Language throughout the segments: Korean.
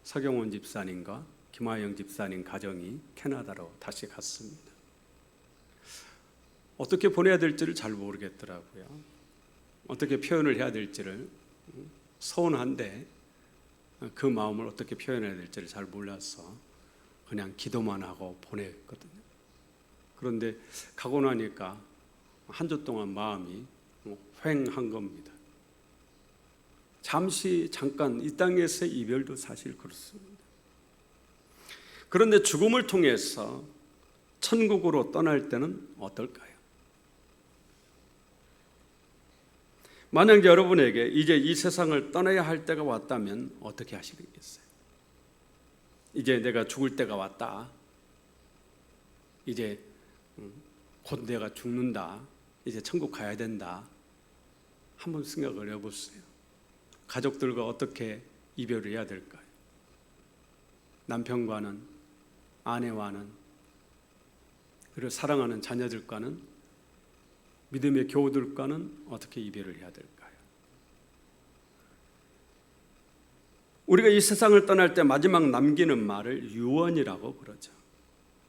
서경원 집사님과 김화영 집사님 가정이 캐나다로 다시 갔습니다. 어떻게 보내야 될지를 잘 모르겠더라고요. 어떻게 표현을 해야 될지를, 서운한데 그 마음을 어떻게 표현해야 될지를 잘 몰라서 그냥 기도만 하고 보냈거든요. 그런데 가고 나니까 한 주 동안 마음이 휑한 겁니다. 잠깐 이 땅에서의 이별도 사실 그렇습니다. 그런데 죽음을 통해서 천국으로 떠날 때는 어떨까요? 만약 여러분에게 이제 이 세상을 떠나야 할 때가 왔다면 어떻게 하시겠어요? 이제 내가 죽을 때가 왔다. 이제 곧 내가 죽는다. 이제 천국 가야 된다. 한번 생각을 해보세요. 가족들과 어떻게 이별을 해야 될까요? 남편과는, 아내와는, 그리고 사랑하는 자녀들과는, 믿음의 교우들과는 어떻게 이별을 해야 될까요? 우리가 이 세상을 떠날 때 마지막 남기는 말을 유언이라고 그러죠.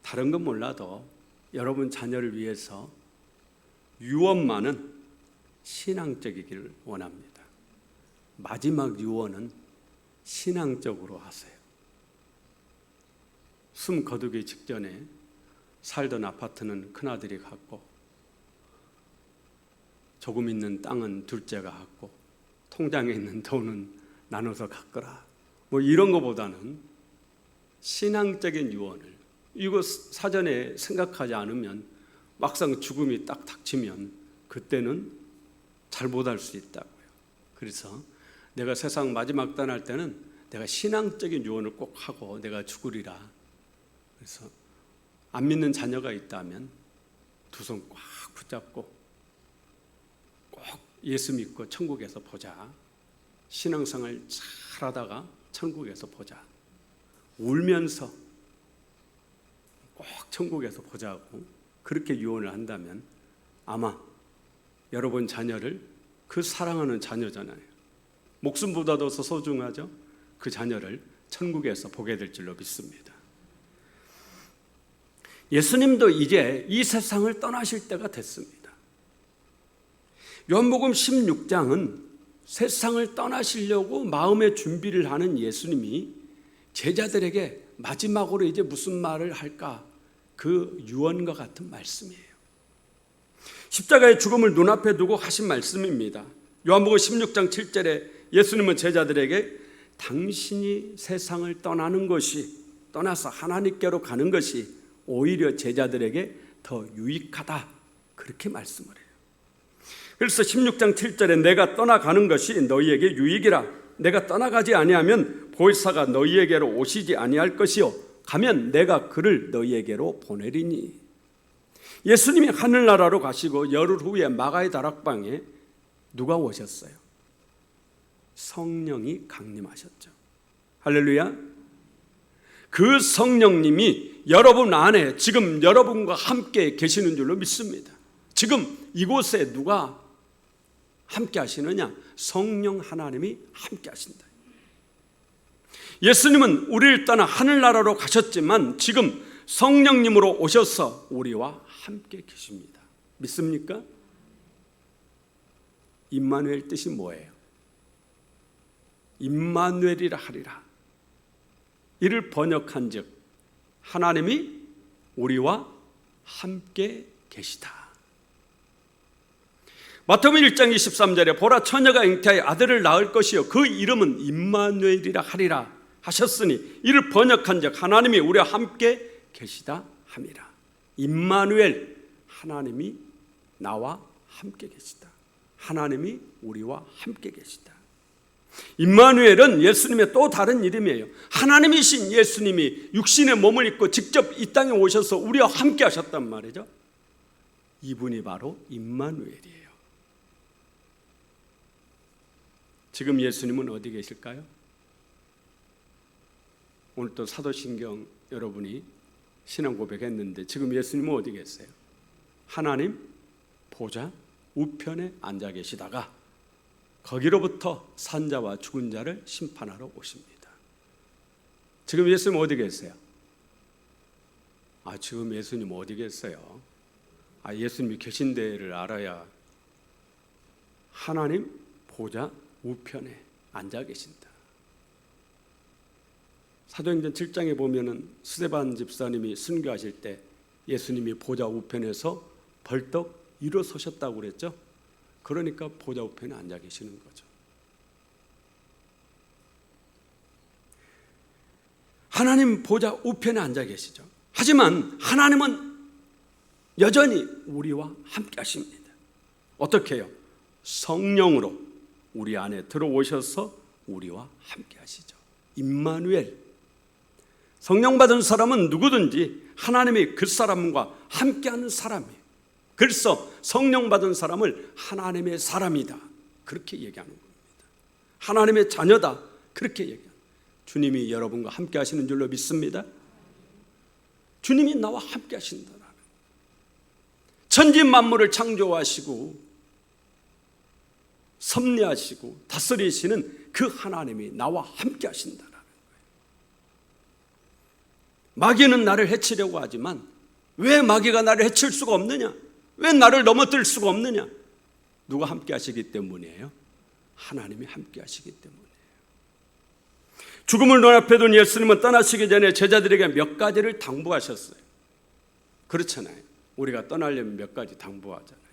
다른 건 몰라도 여러분 자녀를 위해서 유언만은 신앙적이기를 원합니다. 마지막 유언은 신앙적으로 하세요. 숨 거두기 직전에 살던 아파트는 큰아들이 갖고, 조금 있는 땅은 둘째가 갖고, 통장에 있는 돈은 나눠서 갖거라. 이런 것보다는 신앙적인 유언을, 이거 사전에 생각하지 않으면 막상 죽음이 딱 닥치면 그때는 잘 못할 수 있다고요. 그래서 내가 세상 마지막 떠날 때는 내가 신앙적인 유언을 꼭 하고 내가 죽으리라. 그래서 안 믿는 자녀가 있다면 두 손 꽉 붙잡고 꼭 예수 믿고 천국에서 보자. 신앙생활 잘 하다가 천국에서 보자. 울면서 꼭 천국에서 보자고 그렇게 유언을 한다면 아마 여러분 자녀를, 그 사랑하는 자녀잖아요. 목숨보다도 더 소중하죠. 그 자녀를 천국에서 보게 될 줄로 믿습니다. 예수님도 이제 이 세상을 떠나실 때가 됐습니다. 요한복음 16장은 세상을 떠나시려고 마음의 준비를 하는 예수님이 제자들에게 마지막으로 이제 무슨 말을 할까, 그 유언과 같은 말씀이에요. 십자가의 죽음을 눈앞에 두고 하신 말씀입니다. 요한복음 16장 7절에 예수님은 제자들에게 당신이 세상을 떠나는 것이, 떠나서 하나님께로 가는 것이 오히려 제자들에게 더 유익하다, 그렇게 말씀을 해요. 그래서 16장 7절에 내가 떠나가는 것이 너희에게 유익이라. 내가 떠나가지 아니하면 보혜사가 너희에게로 오시지 아니할 것이요 가면 내가 그를 너희에게로 보내리니. 예수님이 하늘나라로 가시고 열흘 후에 마가의 다락방에 누가 오셨어요? 성령이 강림하셨죠. 할렐루야. 그 성령님이 여러분 안에 지금 여러분과 함께 계시는 줄로 믿습니다. 지금 이곳에 누가 함께 하시느냐? 성령 하나님이 함께 하신다. 예수님은 우리를 떠나 하늘나라로 가셨지만 지금 성령님으로 오셔서 우리와 함께 계십니다. 믿습니까? 임마누엘 뜻이 뭐예요? 임마누엘이라 하리라. 이를 번역한 즉 하나님이 우리와 함께 계시다. 마태복음 1장 23절에 보라 처녀가 잉태하여 아들을 낳을 것이요 그 이름은 임마누엘이라 하리라 하셨으니 이를 번역한 즉 하나님이 우리와 함께 계시다 함이라. 임마누엘, 하나님이 나와 함께 계시다. 하나님이 우리와 함께 계시다. 임마누엘은 예수님의 또 다른 이름이에요. 하나님이신 예수님이 육신의 몸을 입고 직접 이 땅에 오셔서 우리와 함께 하셨단 말이죠. 이분이 바로 임마누엘이에요. 지금 예수님은 어디 계실까요? 오늘 또 사도신경 여러분이 신앙 고백했는데 지금 예수님은 어디 계세요? 하나님 보좌 우편에 앉아 계시다가 거기로부터 산자와 죽은 자를 심판하러 오십니다. 지금 예수님 어디 계세요? 지금 예수님 어디 계세요? 예수님이 계신 데를 알아야 하나님 보좌 우편에 앉아 계신다. 사도행전 7장에 보면은 스데반 집사님이 순교하실 때 예수님이 보좌 우편에서 벌떡 일어서셨다고 그랬죠. 그러니까 보좌 우편에 앉아 계시는 거죠. 하나님 보좌 우편에 앉아 계시죠. 하지만 하나님은 여전히 우리와 함께 하십니다. 어떻게 해요? 성령으로 우리 안에 들어오셔서 우리와 함께 하시죠. 임마누엘. 성령 받은 사람은 누구든지 하나님이 그 사람과 함께하는 사람이에요. 그래서 성령 받은 사람을 하나님의 사람이다 그렇게 얘기하는 겁니다. 하나님의 자녀다 그렇게 얘기합니다. 주님이 여러분과 함께 하시는 줄로 믿습니다. 주님이 나와 함께 하신다라는, 천지 만물을 창조하시고 섭리하시고 다스리시는 그 하나님이 나와 함께 하신다라는 거예요. 마귀는 나를 해치려고 하지만 왜 마귀가 나를 해칠 수가 없느냐? 왜 나를 넘어뜨릴 수가 없느냐? 누가 함께 하시기 때문이에요? 하나님이 함께 하시기 때문이에요. 죽음을 눈앞에 둔 예수님은 떠나시기 전에 제자들에게 몇 가지를 당부하셨어요. 그렇잖아요. 우리가 떠나려면 몇 가지 당부하잖아요.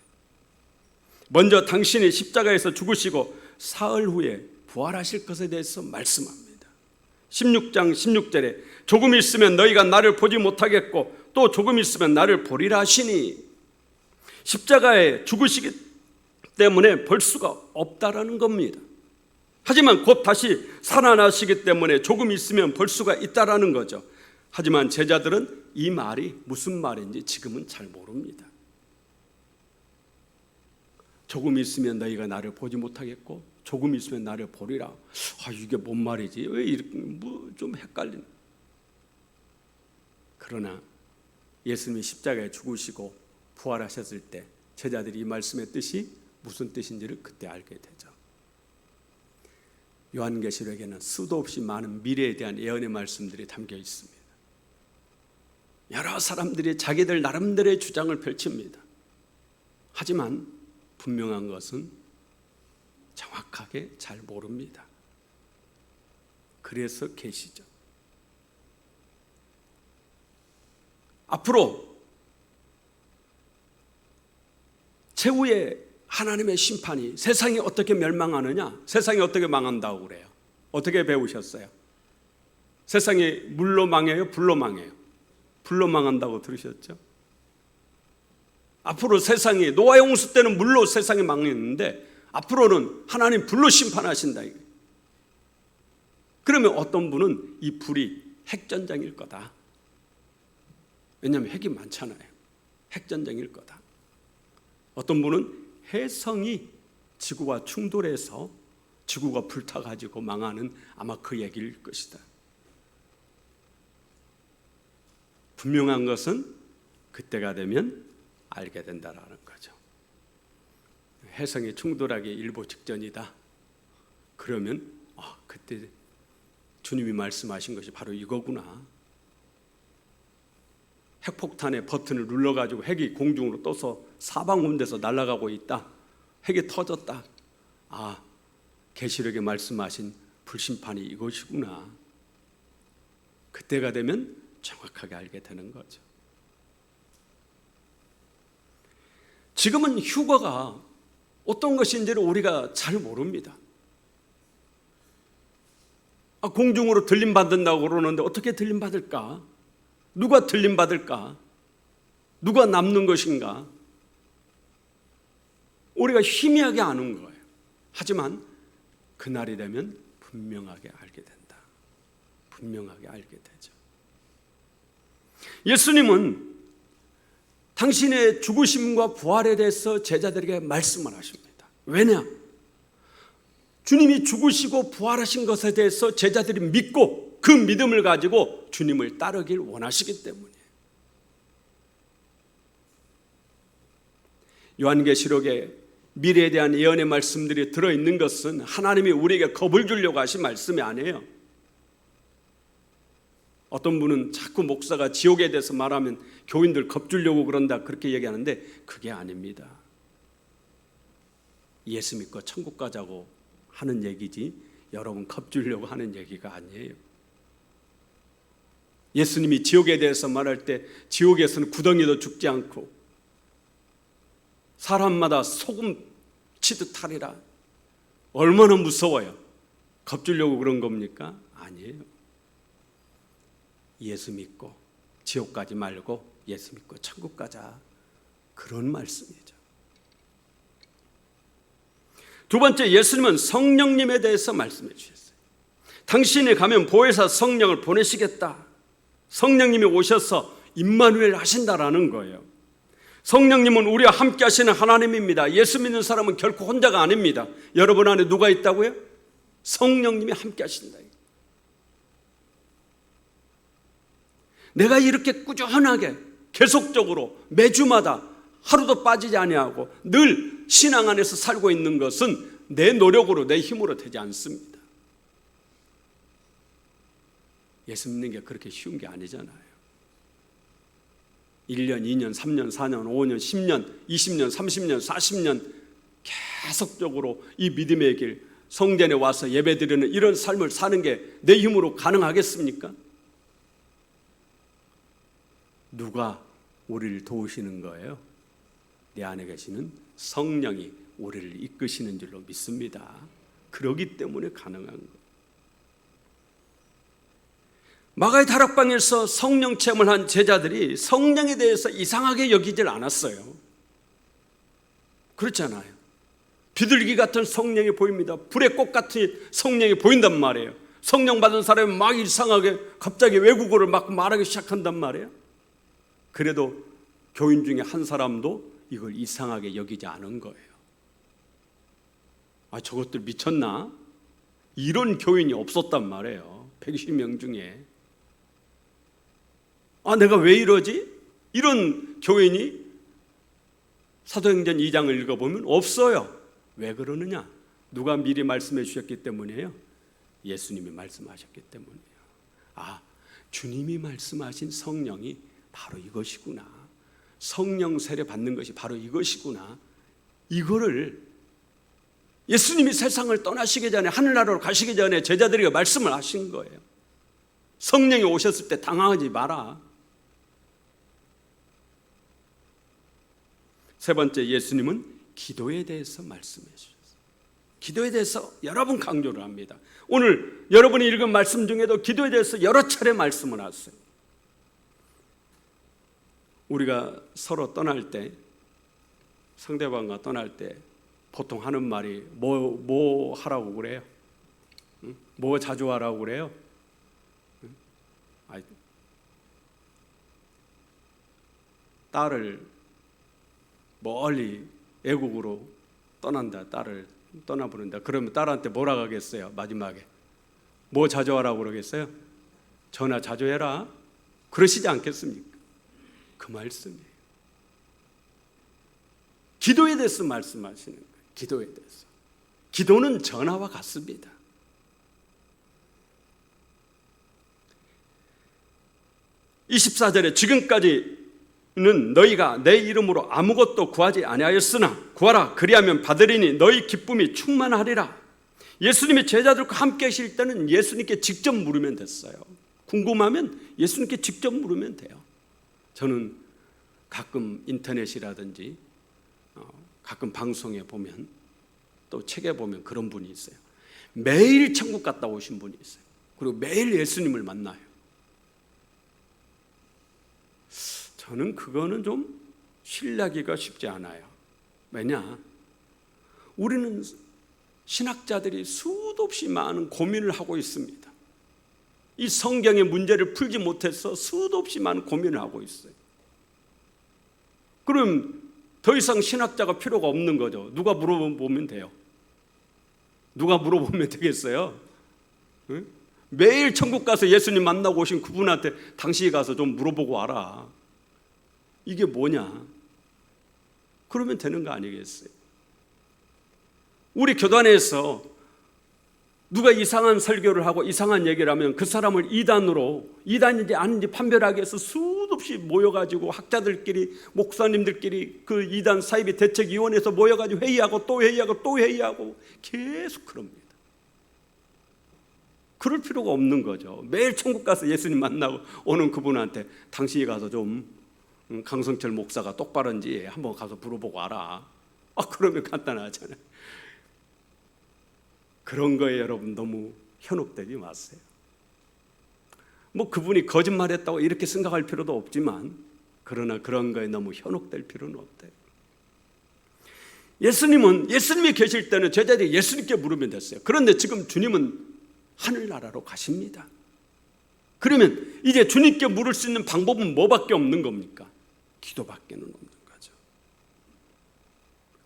먼저 당신이 십자가에서 죽으시고 사흘 후에 부활하실 것에 대해서 말씀합니다. 16장 16절에 조금 있으면 너희가 나를 보지 못하겠고 또 조금 있으면 나를 보리라 하시니, 십자가에 죽으시기 때문에 볼 수가 없다라는 겁니다. 하지만 곧 다시 살아나시기 때문에 조금 있으면 볼 수가 있다라는 거죠. 하지만 제자들은 이 말이 무슨 말인지 지금은 잘 모릅니다. 조금 있으면 너희가 나를 보지 못하겠고 조금 있으면 나를 보리라. 이게 뭔 말이지? 왜 이렇게 좀 헷갈리는? 그러나 예수님이 십자가에 죽으시고 부활하셨을 때 제자들이 이 말씀의 뜻이 무슨 뜻인지를 그때 알게 되죠. 요한계시록에는 수도 없이 많은 미래에 대한 예언의 말씀들이 담겨 있습니다. 여러 사람들이 자기들 나름대로의 주장을 펼칩니다. 하지만 분명한 것은 정확하게 잘 모릅니다. 그래서 계시죠. 앞으로 최후의 하나님의 심판이, 세상이 어떻게 멸망하느냐, 세상이 어떻게 망한다고 그래요? 어떻게 배우셨어요? 세상이 물로 망해요? 불로 망해요? 불로 망한다고 들으셨죠? 앞으로 세상이, 노아 홍수 때는 물로 세상이 망했는데 앞으로는 하나님 불로 심판하신다. 그러면 어떤 분은 이 불이 핵전쟁일 거다. 왜냐하면 핵이 많잖아요. 핵전쟁일 거다. 어떤 분은 해성이 지구와 충돌해서 지구가 불타가지고 망하는, 아마 그 얘기일 것이다. 분명한 것은 그때가 되면 알게 된다라는 거죠. 해성이 충돌하기 일보 직전이다. 그러면 그때 주님이 말씀하신 것이 바로 이거구나. 핵폭탄의 버튼을 눌러가지고 핵이 공중으로 떠서 사방운데서 날아가고 있다. 핵이 터졌다. 계시록에 말씀하신 불심판이 이것이구나. 그때가 되면 정확하게 알게 되는 거죠. 지금은 휴거가 어떤 것인지를 우리가 잘 모릅니다. 공중으로 들림받는다고 그러는데 어떻게 들림받을까? 누가 들림받을까? 누가 남는 것인가? 우리가 희미하게 아는 거예요. 하지만 그날이 되면 분명하게 알게 된다. 분명하게 알게 되죠. 예수님은 당신의 죽으심과 부활에 대해서 제자들에게 말씀을 하십니다. 왜냐? 주님이 죽으시고 부활하신 것에 대해서 제자들이 믿고 그 믿음을 가지고 주님을 따르길 원하시기 때문이에요. 요한계시록에 미래에 대한 예언의 말씀들이 들어있는 것은 하나님이 우리에게 겁을 주려고 하신 말씀이 아니에요. 어떤 분은 자꾸 목사가 지옥에 대해서 말하면 교인들 겁주려고 그런다 그렇게 얘기하는데 그게 아닙니다. 예수 믿고 천국 가자고 하는 얘기지 여러분 겁주려고 하는 얘기가 아니에요. 예수님이 지옥에 대해서 말할 때 지옥에서는 구덩이도 죽지 않고 사람마다 소금 치듯 하리라. 얼마나 무서워요. 겁주려고 그런 겁니까? 아니에요. 예수 믿고 지옥 가지 말고 예수 믿고 천국 가자. 그런 말씀이죠. 두 번째, 예수님은 성령님에 대해서 말씀해 주셨어요. 당신이 가면 보혜사 성령을 보내시겠다. 성령님이 오셔서 임마누엘 하신다라는 거예요. 성령님은 우리와 함께 하시는 하나님입니다. 예수 믿는 사람은 결코 혼자가 아닙니다. 여러분 안에 누가 있다고요? 성령님이 함께 하신다. 내가 이렇게 꾸준하게 계속적으로 매주마다 하루도 빠지지 아니하고 늘 신앙 안에서 살고 있는 것은 내 노력으로 내 힘으로 되지 않습니다. 예수 믿는 게 그렇게 쉬운 게 아니잖아요. 1년, 2년, 3년, 4년, 5년, 10년, 20년, 30년, 40년 계속적으로 이 믿음의 길, 성전에 와서 예배드리는 이런 삶을 사는 게 내 힘으로 가능하겠습니까? 누가 우리를 도우시는 거예요? 내 안에 계시는 성령이 우리를 이끄시는 줄로 믿습니다. 그러기 때문에 가능한 거예요. 마가의 다락방에서 성령 체험을 한 제자들이 성령에 대해서 이상하게 여기질 않았어요. 그렇잖아요. 비둘기 같은 성령이 보입니다. 불의 꽃 같은 성령이 보인단 말이에요. 성령 받은 사람이 막 이상하게 갑자기 외국어를 막 말하기 시작한단 말이에요. 그래도 교인 중에 한 사람도 이걸 이상하게 여기지 않은 거예요. 아, 저것들 미쳤나? 이런 교인이 없었단 말이에요. 120명 중에. 아, 내가 왜 이러지? 이런 교인이 사도행전 2장을 읽어보면 없어요. 왜 그러느냐? 누가 미리 말씀해 주셨기 때문이에요? 예수님이 말씀하셨기 때문이에요. 아, 주님이 말씀하신 성령이 바로 이것이구나. 성령 세례 받는 것이 바로 이것이구나. 이거를 예수님이 세상을 떠나시기 전에, 하늘나라로 가시기 전에 제자들에게 말씀을 하신 거예요. 성령이 오셨을 때 당황하지 마라. 세 번째, 예수님은 기도에 대해서 말씀해 주셨어요. 기도에 대해서 여러 번 강조를 합니다. 오늘 여러분이 읽은 말씀 중에도 기도에 대해서 여러 차례 말씀을 하세요. 우리가 서로 떠날 때, 상대방과 떠날 때 보통 하는 말이 뭐 하라고 그래요? 뭐 자주 하라고 그래요? 딸을 멀리 외국으로 떠난다. 딸을 떠나보낸다. 그러면 딸한테 뭐라 하겠어요? 마지막에 뭐 자주 하라고 그러겠어요? 전화 자주 해라. 그러시지 않겠습니까? 그 말씀이에요. 기도에 대해서 말씀하시는 거예요. 기도에 대해서. 기도는 전화와 같습니다. (24절에) 지금까지는 너희가 내 이름으로 아무것도 구하지 아니하였으나 구하라 그리하면 받으리니 너희 기쁨이 충만하리라. 예수님이 제자들과 함께 계실 때는 예수님께 직접 물으면 됐어요. 궁금하면 예수님께 직접 물으면 돼요. 저는 가끔 인터넷이라든지 가끔 방송에 보면 또 책에 보면 그런 분이 있어요. 매일 천국 갔다 오신 분이 있어요. 그리고 매일 예수님을 만나요. 저는 그거는 좀 신뢰하기가 쉽지 않아요. 왜냐? 우리는 신학자들이 수도 없이 많은 고민을 하고 있습니다. 이 성경의 문제를 풀지 못해서 수도 없이 많은 고민을 하고 있어요. 그럼 더 이상 신학자가 필요가 없는 거죠. 누가 물어보면 돼요. 누가 물어보면 되겠어요? 응? 매일 천국 가서 예수님 만나고 오신 그분한테 당신이 가서 좀 물어보고 와라. 이게 뭐냐? 그러면 되는 거 아니겠어요? 우리 교단에서 누가 이상한 설교를 하고 이상한 얘기를 하면 그 사람을 이단인지 아닌지 판별하기 위해서 수도 없이 모여가지고 학자들끼리 목사님들끼리 그 이단 사이비 대책위원회에서 모여가지고 회의하고 또 회의하고 또 회의하고 계속 그럽니다. 그럴 필요가 없는 거죠. 매일 천국 가서 예수님 만나고 오는 그분한테 당신이 가서 좀 강성철 목사가 똑바른지 한번 가서 물어보고 와라. 그러면 간단하잖아요. 그런 거에 여러분 너무 현혹되지 마세요. 뭐 그분이 거짓말했다고 이렇게 생각할 필요도 없지만, 그러나 그런 거에 너무 현혹될 필요는 없대요. 예수님이 계실 때는 제자들이 예수님께 물으면 됐어요. 그런데 지금 주님은 하늘나라로 가십니다. 그러면 이제 주님께 물을 수 있는 방법은 뭐밖에 없는 겁니까? 기도밖에는 없는 거죠.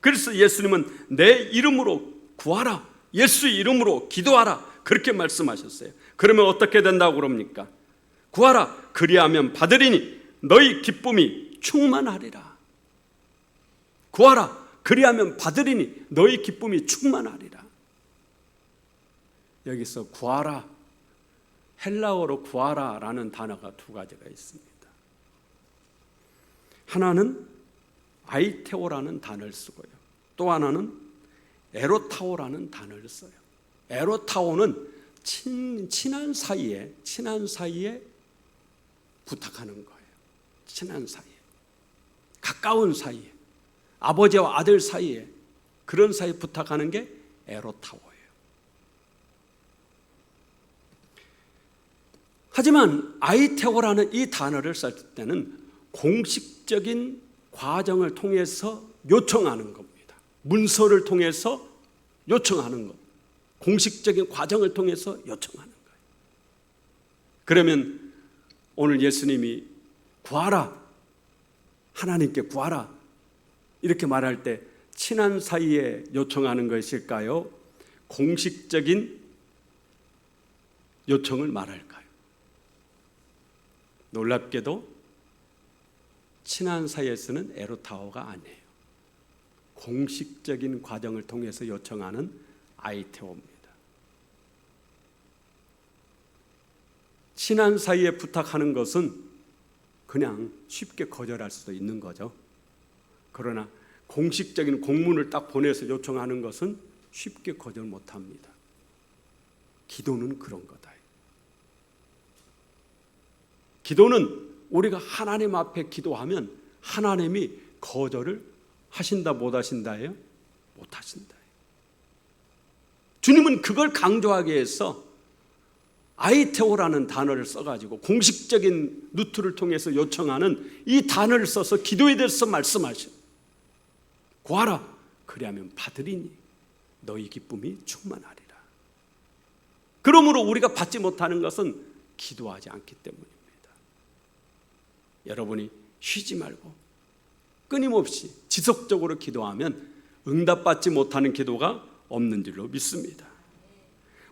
그래서 예수님은 내 이름으로 구하라, 예수의 이름으로 기도하라, 그렇게 말씀하셨어요. 그러면 어떻게 된다고 그럽니까? 구하라, 그리하면 받으리니 너희 기쁨이 충만하리라. 구하라, 그리하면 받으리니 너희 기쁨이 충만하리라. 여기서 구하라, 헬라어로 구하라라는 단어가 두 가지가 있습니다. 하나는 아이테오라는 단어를 쓰고요, 또 하나는 에로타오라는 단어를 써요. 에로타오는 친한 사이에 부탁하는 거예요. 친한 사이에, 가까운 사이에, 아버지와 아들 사이에, 그런 사이에 부탁하는 게 에로타오예요. 하지만 아이테오라는 이 단어를 쓸 때는 공식적인 과정을 통해서 요청하는 겁니다. 문서를 통해서 요청하는 것, 공식적인 과정을 통해서 요청하는 거예요. 그러면 오늘 예수님이 구하라, 하나님께 구하라 이렇게 말할 때 친한 사이에 요청하는 것일까요? 공식적인 요청을 말할까요? 놀랍게도 친한 사이에 쓰는 에로타오가 아니에요. 공식적인 과정을 통해서 요청하는 아이테오입니다. 친한 사이에 부탁하는 것은 그냥 쉽게 거절할 수도 있는 거죠. 그러나 공식적인 공문을 딱 보내서 요청하는 것은 쉽게 거절 못합니다. 기도는 그런 거다. 기도는 우리가 하나님 앞에 기도하면 하나님이 거절을 하신다 못 하신다예요? 못 하신다. 주님은 그걸 강조하기 위해서 아이테오라는 단어를 써가지고 공식적인 루트를 통해서 요청하는 이 단어를 써서 기도에 대해서 말씀하셔. 구하라, 그리하면 받으리니 너희 기쁨이 충만하리라. 그러므로 우리가 받지 못하는 것은 기도하지 않기 때문입니다. 여러분이 쉬지 말고 끊임없이 지속적으로 기도하면 응답받지 못하는 기도가 없는 줄로 믿습니다.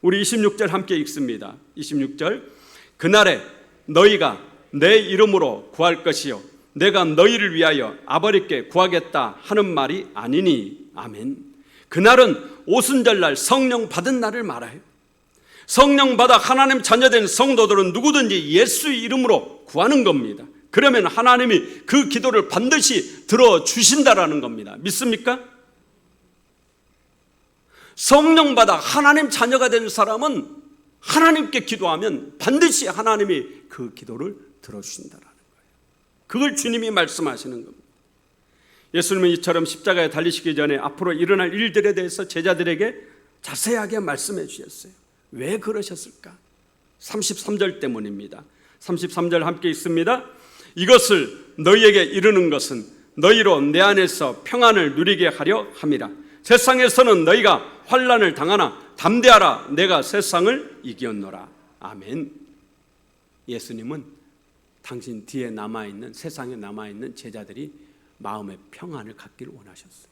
우리 26절 함께 읽습니다. 26절, 그날에 너희가 내 이름으로 구할 것이요 내가 너희를 위하여 아버지께 구하겠다 하는 말이 아니니. 아멘. 그날은 오순절날 성령 받은 날을 말해요. 성령 받아 하나님 자녀된 성도들은 누구든지 예수의 이름으로 구하는 겁니다. 그러면 하나님이 그 기도를 반드시 들어주신다라는 겁니다. 믿습니까? 성령 받아 하나님 자녀가 된 사람은 하나님께 기도하면 반드시 하나님이 그 기도를 들어주신다라는 거예요. 그걸 주님이 말씀하시는 겁니다. 예수님은 이처럼 십자가에 달리시기 전에 앞으로 일어날 일들에 대해서 제자들에게 자세하게 말씀해 주셨어요. 왜 그러셨을까? 33절 때문입니다. 33절 함께 읽습니다. 이것을 너희에게 이르는 것은 너희로 내 안에서 평안을 누리게 하려 함이라. 세상에서는 너희가 환난을 당하나 담대하라, 내가 세상을 이겼노라. 아멘. 예수님은 당신 뒤에 남아있는, 세상에 남아있는 제자들이 마음의 평안을 갖기를 원하셨어요.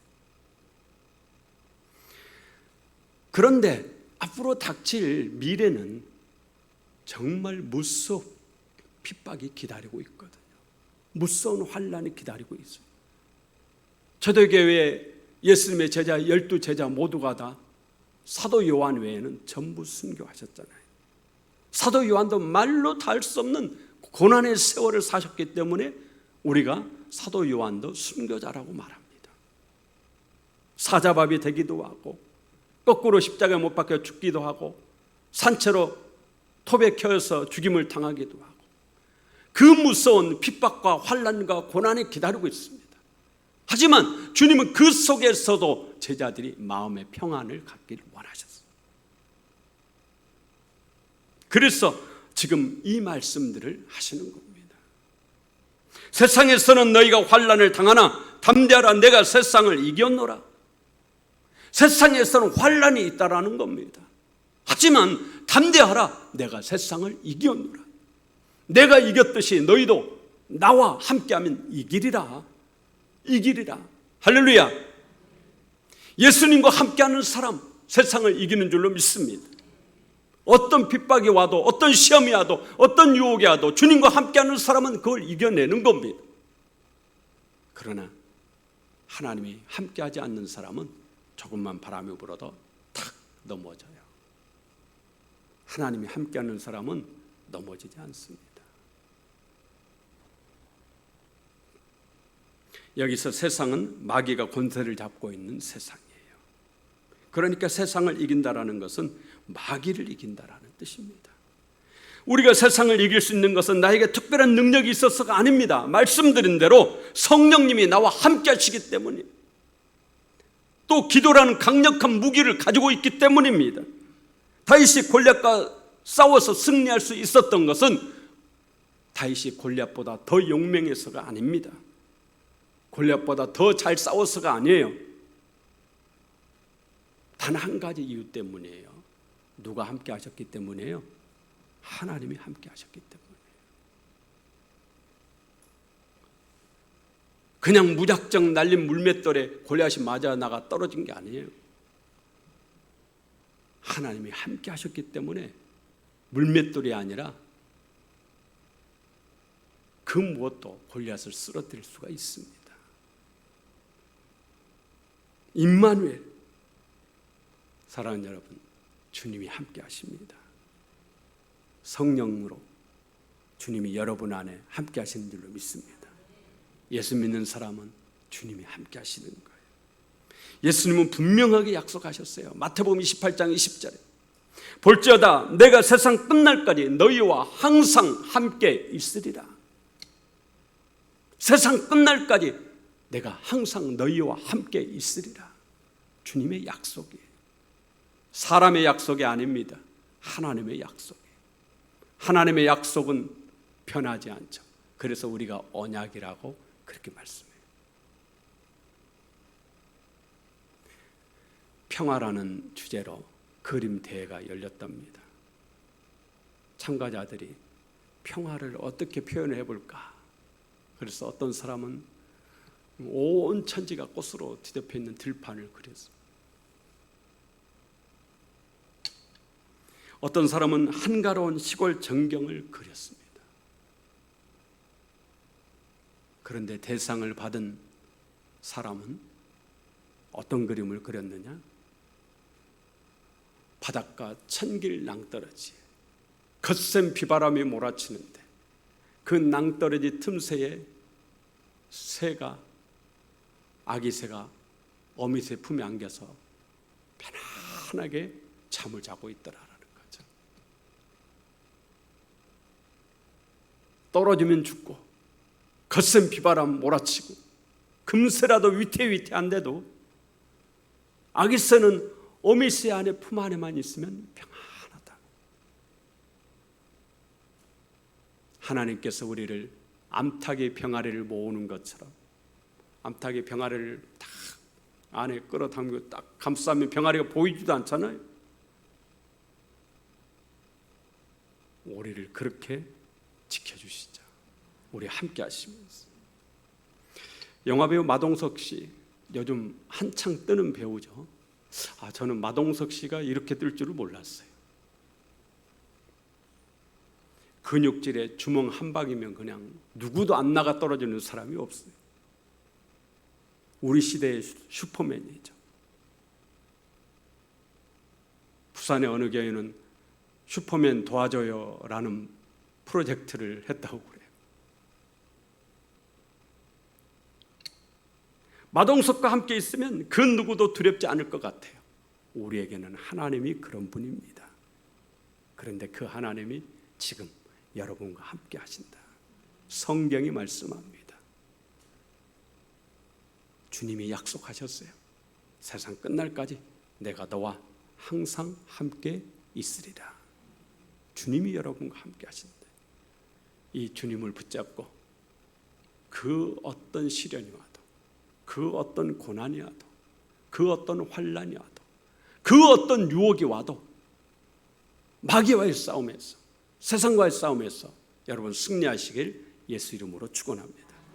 그런데 앞으로 닥칠 미래는 정말 무서운 핍박이 기다리고 있거든요. 무서운 환난이 기다리고 있어요. 초대교회에 예수님의 제자 12제자 모두가 다 사도 요한 외에는 전부 순교하셨잖아요. 사도 요한도 말로 다 할 수 없는 고난의 세월을 사셨기 때문에 우리가 사도 요한도 순교자라고 말합니다. 사자밥이 되기도 하고 거꾸로 십자가에 못 박혀 죽기도 하고 산채로 톱에 켜서 죽임을 당하기도 하고 그 무서운 핍박과 환난과 고난이 기다리고 있습니다. 하지만 주님은 그 속에서도 제자들이 마음의 평안을 갖기를 원하셨어요. 그래서 지금 이 말씀들을 하시는 겁니다. 세상에서는 너희가 환난을 당하나 담대하라, 내가 세상을 이겼노라. 세상에서는 환난이 있다라는 겁니다. 하지만 담대하라, 내가 세상을 이겼노라. 내가 이겼듯이 너희도 나와 함께하면 이기리라. 이기리라. 할렐루야. 예수님과 함께하는 사람 세상을 이기는 줄로 믿습니다. 어떤 핍박이 와도 어떤 시험이 와도 어떤 유혹이 와도 주님과 함께하는 사람은 그걸 이겨내는 겁니다. 그러나 하나님이 함께하지 않는 사람은 조금만 바람이 불어도 탁 넘어져요. 하나님이 함께하는 사람은 넘어지지 않습니다. 여기서 세상은 마귀가 권세를 잡고 있는 세상이에요. 그러니까 세상을 이긴다라는 것은 마귀를 이긴다라는 뜻입니다. 우리가 세상을 이길 수 있는 것은 나에게 특별한 능력이 있어서가 아닙니다. 말씀드린 대로 성령님이 나와 함께 하시기 때문에, 또 기도라는 강력한 무기를 가지고 있기 때문입니다. 다윗이 골리앗과 싸워서 승리할 수 있었던 것은 다윗이 골리앗보다 더 용맹해서가 아닙니다. 골리앗보다 더 잘 싸워서가 아니에요. 단 한 가지 이유 때문이에요. 누가 함께 하셨기 때문이에요? 하나님이 함께 하셨기 때문이에요. 그냥 무작정 날린 물맷돌에 골리앗이 맞아 나가 떨어진 게 아니에요. 하나님이 함께 하셨기 때문에 물맷돌이 아니라 그 무엇도 골리앗을 쓰러뜨릴 수가 있습니다. 임마누엘, 사랑하는 여러분, 주님이 함께 하십니다. 성령으로 주님이 여러분 안에 함께 하시는 줄로 믿습니다. 예수 믿는 사람은 주님이 함께 하시는 거예요. 예수님은 분명하게 약속하셨어요. 마태복음 28장 20절에 볼지어다 내가 세상 끝날까지 너희와 항상 함께 있으리라. 세상 끝날까지 내가 항상 너희와 함께 있으리라. 주님의 약속이에요. 사람의 약속이 아닙니다. 하나님의 약속이에요. 하나님의 약속은 변하지 않죠. 그래서 우리가 언약이라고 그렇게 말씀해요. 평화라는 주제로 그림 대회가 열렸답니다. 참가자들이 평화를 어떻게 표현해 볼까? 그래서 어떤 사람은 온 천지가 꽃으로 뒤덮여 있는 들판을 그렸어요. 어떤 사람은 한가로운 시골 전경을 그렸습니다. 그런데 대상을 받은 사람은 어떤 그림을 그렸느냐? 바닷가 천길 낭떠러지, 거센 비바람이 몰아치는데 그 낭떠러지 틈새에 새가, 아기 새가 어미새 품에 안겨서 편안하게 잠을 자고 있더라라는 거죠. 떨어지면 죽고 거센 비바람 몰아치고 금새라도 위태위태한데도 아기 새는 어미새 안에 품 안에만 있으면 평안하다. 하나님께서 우리를 암탉의 병아리를 모으는 것처럼, 암탉의 병아리를 딱 안에 끌어당기고 딱 감싸면 병아리가 보이지도 않잖아요. 우리를 그렇게 지켜주시죠. 우리 함께 하시면서. 영화배우 마동석 씨, 요즘 한창 뜨는 배우죠. 저는 마동석 씨가 이렇게 뜰 줄을 몰랐어요. 근육질에 주먹 한 방이면 그냥 누구도 안 나가 떨어지는 사람이 없어요. 우리 시대의 슈퍼맨이죠. 부산의 어느 교회는 슈퍼맨 도와줘요라는 프로젝트를 했다고 그래요. 마동석과 함께 있으면 그 누구도 두렵지 않을 것 같아요. 우리에게는 하나님이 그런 분입니다. 그런데 그 하나님이 지금 여러분과 함께 하신다. 성경이 말씀합니다. 주님이 약속하셨어요. 세상 끝날까지 내가 너와 항상 함께 있으리라. 주님이 여러분과 함께 하신다. 이 주님을 붙잡고 그 어떤 시련이 와도, 그 어떤 고난이 와도, 그 어떤 환난이 와도, 그 어떤 유혹이 와도 마귀와의 싸움에서, 세상과의 싸움에서 여러분 승리하시길 예수 이름으로 축원합니다.